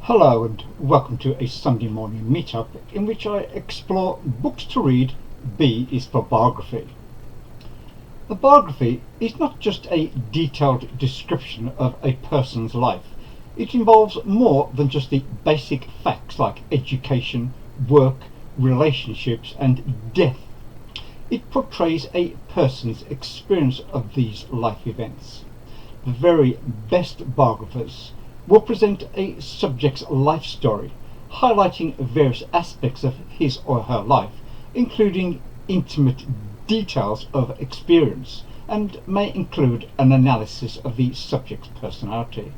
Hello and welcome to a Sunday morning meetup in which I explore books to read. B is for biography. A biography is not just a detailed description of a person's life. It involves more than just the basic facts like education, work, relationships and death. It portrays a person's experience of these life events. The very best biographers will present a subject's life story, highlighting various aspects of his or her life, including intimate details of experience, and may include an analysis of the subject's personality.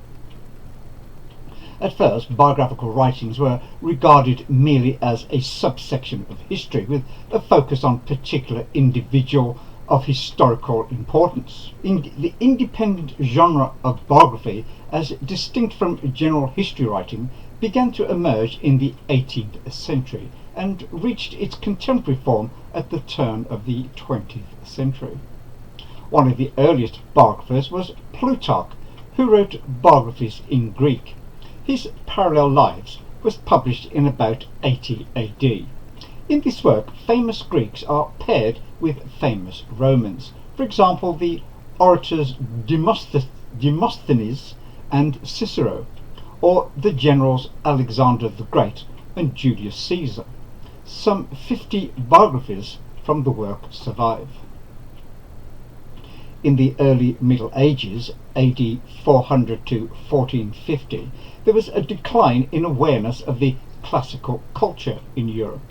At first, biographical writings were regarded merely as a subsection of history, with a focus on particular individual of historical importance. In the independent genre of biography, as distinct from general history writing, began to emerge in the 18th century and reached its contemporary form at the turn of the 20th century. One of the earliest biographers was Plutarch, who wrote biographies in Greek. His Parallel Lives was published in about 80 AD. In this work, famous Greeks are paired with famous Romans. For example, the orators Demosthenes and Cicero, or the generals Alexander the Great and Julius Caesar. Some 50 biographies from the work survive. In the early Middle Ages, AD 400 to 1450, there was a decline in awareness of the classical culture in Europe.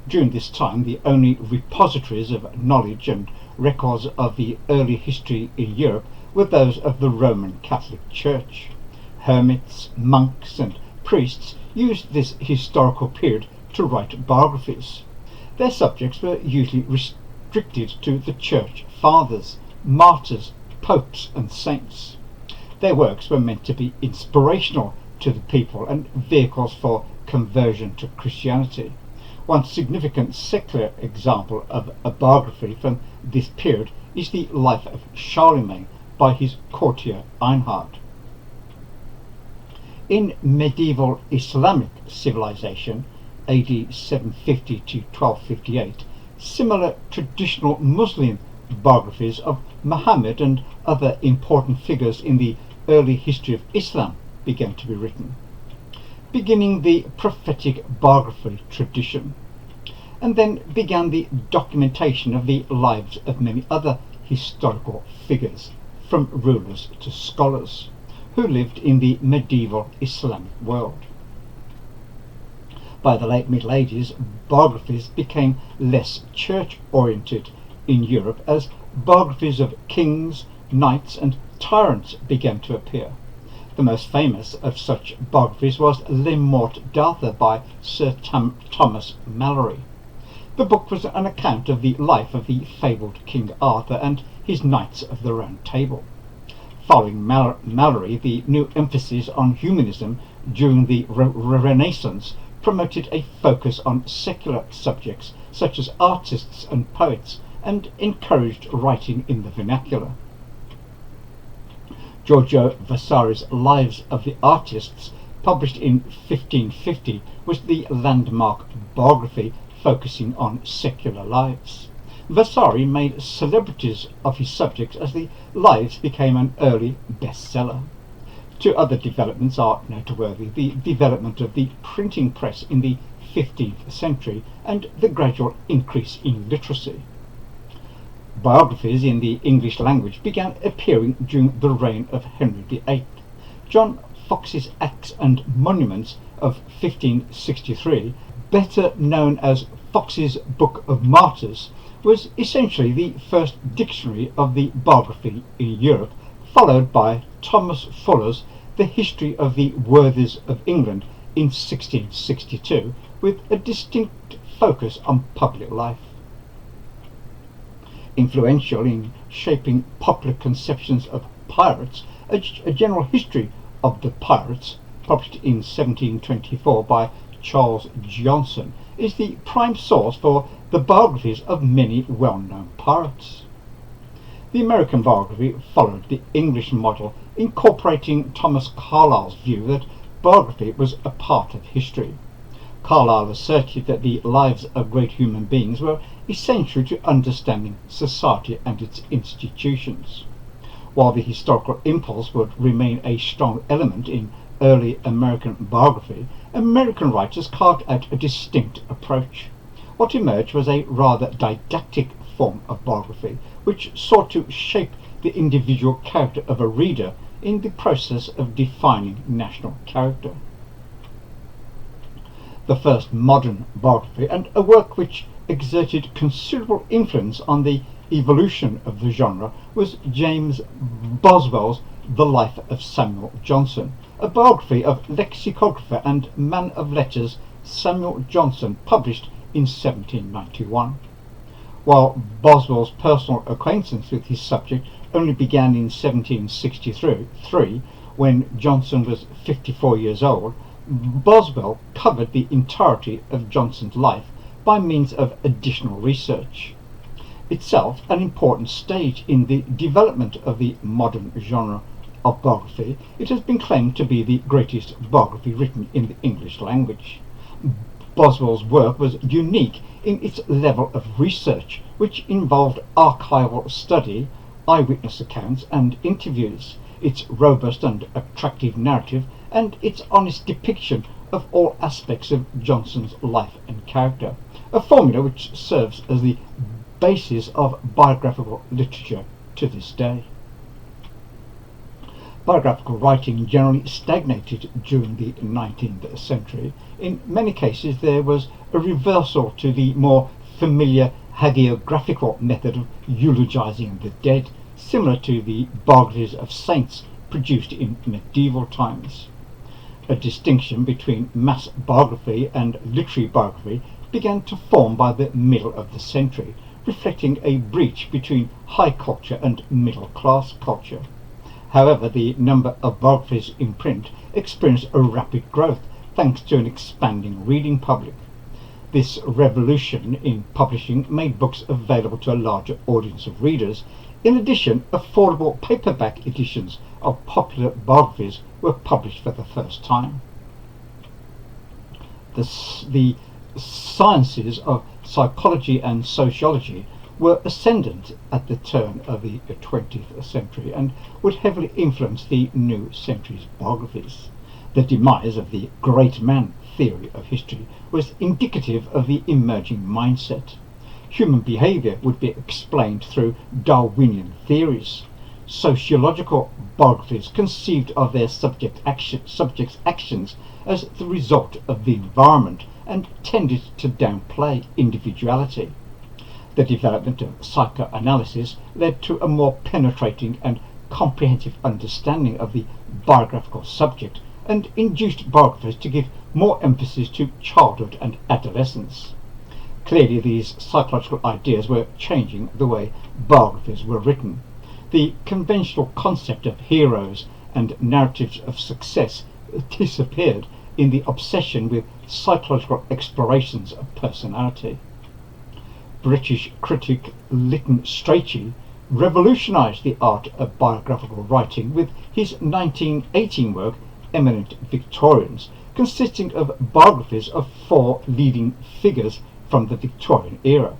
During this time, the only repositories of knowledge and records of the early history in Europe were those of the Roman Catholic Church. Hermits, monks and priests used this historical period to write biographies. Their subjects were usually restricted to the Church Fathers, martyrs, popes and saints. Their works were meant to be inspirational to the people and vehicles for conversion to Christianity. One significant secular example of a biography from this period is the Life of Charlemagne by his courtier Einhard. In medieval Islamic civilization, AD 750 to 1258, similar traditional Muslim biographies of Muhammad and other important figures in the early history of Islam began to be written, beginning the prophetic biography tradition. And then began the documentation of the lives of many other historical figures, from rulers to scholars, who lived in the medieval Islamic world. By the late Middle Ages, biographies became less church-oriented in Europe as biographies of kings, knights and tyrants began to appear. The most famous of such biographies was Le Morte d'Arthur by Sir Thomas Mallory. The book was an account of the life of the fabled King Arthur and his Knights of the Round Table. Following Mallory, the new emphasis on humanism during the Renaissance promoted a focus on secular subjects such as artists and poets, and encouraged writing in the vernacular. Georgio Vasari's Lives of the Artists, published in 1550, was the landmark biography focusing on secular lives. Vasari made celebrities of his subjects as the lives became an early bestseller. Two other developments are noteworthy: the development of the printing press in the 15th century and the gradual increase in literacy. Biographies in the English language began appearing during the reign of Henry VIII. John Fox's Acts and Monuments of 1563, better known as Fox's Book of Martyrs, was essentially the first dictionary of the biography in Europe, followed by Thomas Fuller's The History of the Worthies of England in 1662, with a distinct focus on public life. Influential in shaping popular conceptions of pirates, a general history of the pirates, published in 1724 by Charles Johnson, is the prime source for the biographies of many well-known pirates. The American biography followed the English model, incorporating Thomas Carlyle's view that biography was a part of history. Carlyle asserted that the lives of great human beings were essential to understanding society and its institutions. While the historical impulse would remain a strong element in early American biography, American writers carved out a distinct approach. What emerged was a rather didactic form of biography, which sought to shape the individual character of a reader in the process of defining national character. The first modern biography, and a work which exerted considerable influence on the evolution of the genre, was James Boswell's The Life of Samuel Johnson, a biography of lexicographer and man of letters Samuel Johnson, published in 1791. While Boswell's personal acquaintance with his subject only began in 1763, when Johnson was 54 years old, Boswell covered the entirety of Johnson's life by means of additional research. Itself an important stage in the development of the modern genre of biography, it has been claimed to be the greatest biography written in the English language. Boswell's work was unique in its level of research, which involved archival study, eyewitness accounts and interviews, its robust and attractive narrative, and its honest depiction of all aspects of Johnson's life and character, a formula which serves as the basis of biographical literature to this day. Biographical writing generally stagnated during the 19th century. In many cases there was a reversal to the more familiar hagiographical method of eulogizing the dead, similar to the biographies of saints produced in medieval times. A distinction between mass biography and literary biography began to form by the middle of the century, reflecting a breach between high culture and middle class culture. However, the number of biographies in print experienced a rapid growth thanks to an expanding reading public. This revolution in publishing made books available to a larger audience of readers. In addition, affordable paperback editions of popular biographies were published for the first time. The sciences of psychology and sociology were ascendant at the turn of the 20th century and would heavily influence the new century's biographies. The demise of the great man theory of history was indicative of the emerging mindset. Human behaviour would be explained through Darwinian theories. Sociological biographies conceived of their subjects' actions as the result of the environment and tended to downplay individuality. The development of psychoanalysis led to a more penetrating and comprehensive understanding of the biographical subject and induced biographers to give more emphasis to childhood and adolescence. Clearly, these psychological ideas were changing the way biographies were written. The conventional concept of heroes and narratives of success disappeared in the obsession with psychological explorations of personality. British critic Lytton Strachey revolutionized the art of biographical writing with his 1918 work Eminent Victorians, consisting of biographies of 4 leading figures from the Victorian era: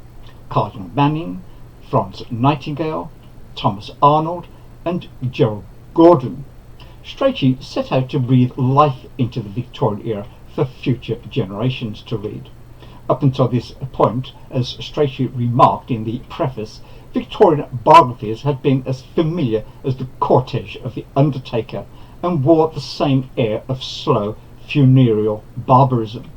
Cardinal Manning, Florence Nightingale, Thomas Arnold and Gerald Gordon. Strachey set out to breathe life into the Victorian era for future generations to read. Up until this point, as Strachey remarked in the preface, Victorian biographies had been as familiar as the cortege of the Undertaker and wore the same air of slow, funereal barbarism.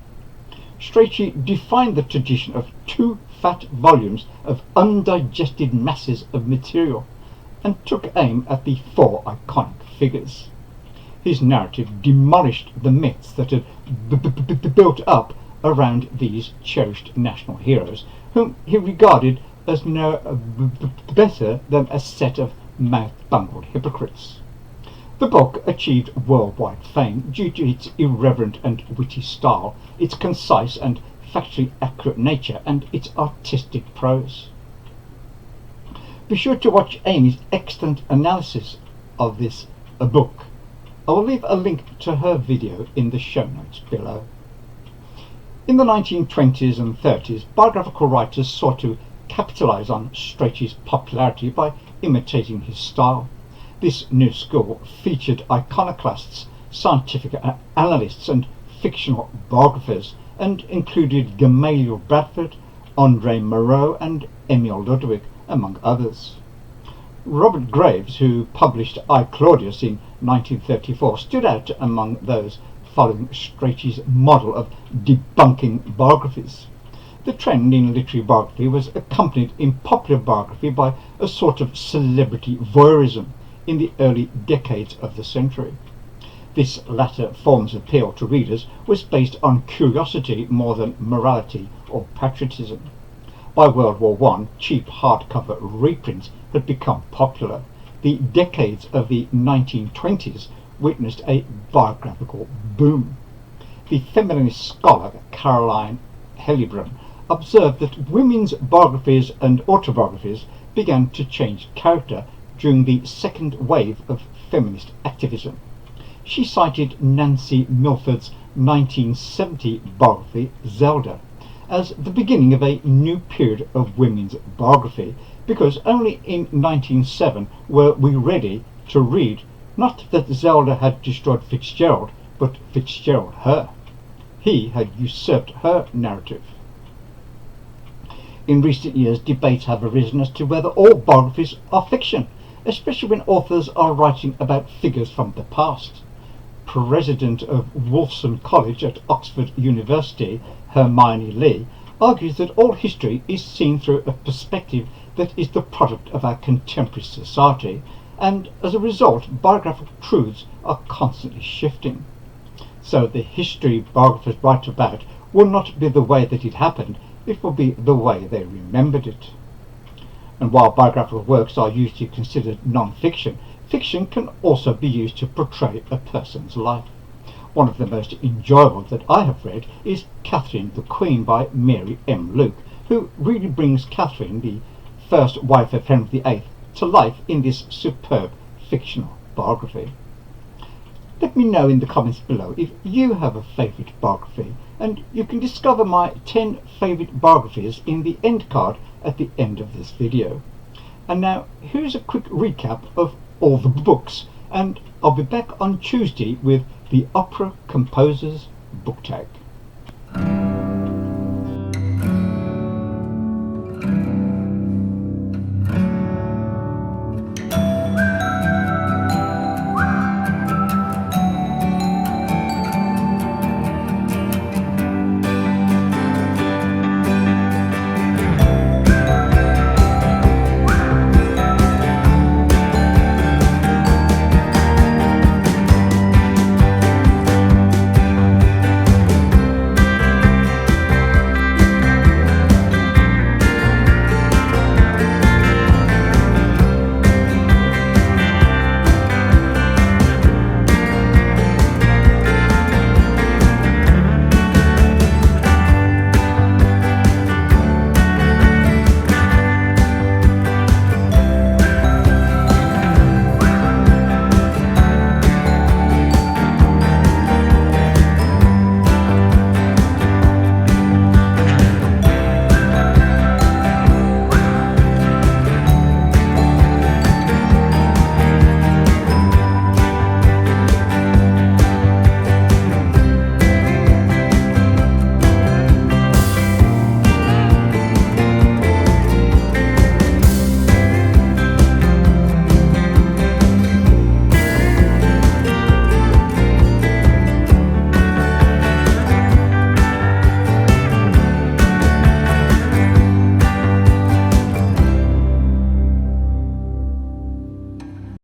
Strachey defined the tradition of 2 fat volumes of undigested masses of material and took aim at the 4 iconic figures. His narrative demolished the myths that had built up around these cherished national heroes, whom he regarded as no better than a set of mouth-bungled hypocrites. The book achieved worldwide fame due to its irreverent and witty style, its concise and factually accurate nature, and its artistic prose. Be sure to watch Amy's excellent analysis of this book I will leave a link to her video in the show notes below. In the 1920s and 30s, biographical writers sought to capitalise on Strachey's popularity by imitating his style. This new school featured iconoclasts, scientific analysts and fictional biographers, and included Gamaliel Bradford, André Marot and Emile Ludwig, among others. Robert Graves, who published I Claudius in 1934, stood out among those following Strachey's model of debunking biographies. The trend in literary biography was accompanied in popular biography by a sort of celebrity voyeurism in the early decades of the century. This latter form's appeal to readers was based on curiosity more than morality or patriotism. By World War I, cheap hardcover reprints had become popular. The decades of the 1920s witnessed a biographical boom. The feminist scholar Caroline Hellebrun observed that women's biographies and autobiographies began to change character during the second wave of feminist activism. She cited Nancy Milford's 1970 biography, Zelda, as the beginning of a new period of women's biography, because only in 1907 were we ready to read not that Zelda had destroyed Fitzgerald, but Fitzgerald her. He had usurped her narrative. In recent years, debates have arisen as to whether all biographies are fiction, especially when authors are writing about figures from the past. President of Wolfson College at Oxford University, Hermione Lee, argues that all history is seen through a perspective that is the product of our contemporary society, and as a result biographical truths are constantly shifting. So the history biographers write about will not be the way that it happened, it will be the way they remembered it. And while biographical works are usually considered non-fiction, fiction can also be used to portray a person's life. One of the most enjoyable that I have read is Catherine the Queen by Mary M. Luke, who really brings Catherine, the first wife of Henry VIII, to life in this superb fictional biography. Let me know in the comments below if you have a favourite biography, and you can discover my 10 favourite biographies in the end card at the end of this video. And now here's a quick recap of all the books, and I'll be back on Tuesday with the Opera Composer's Book Tag.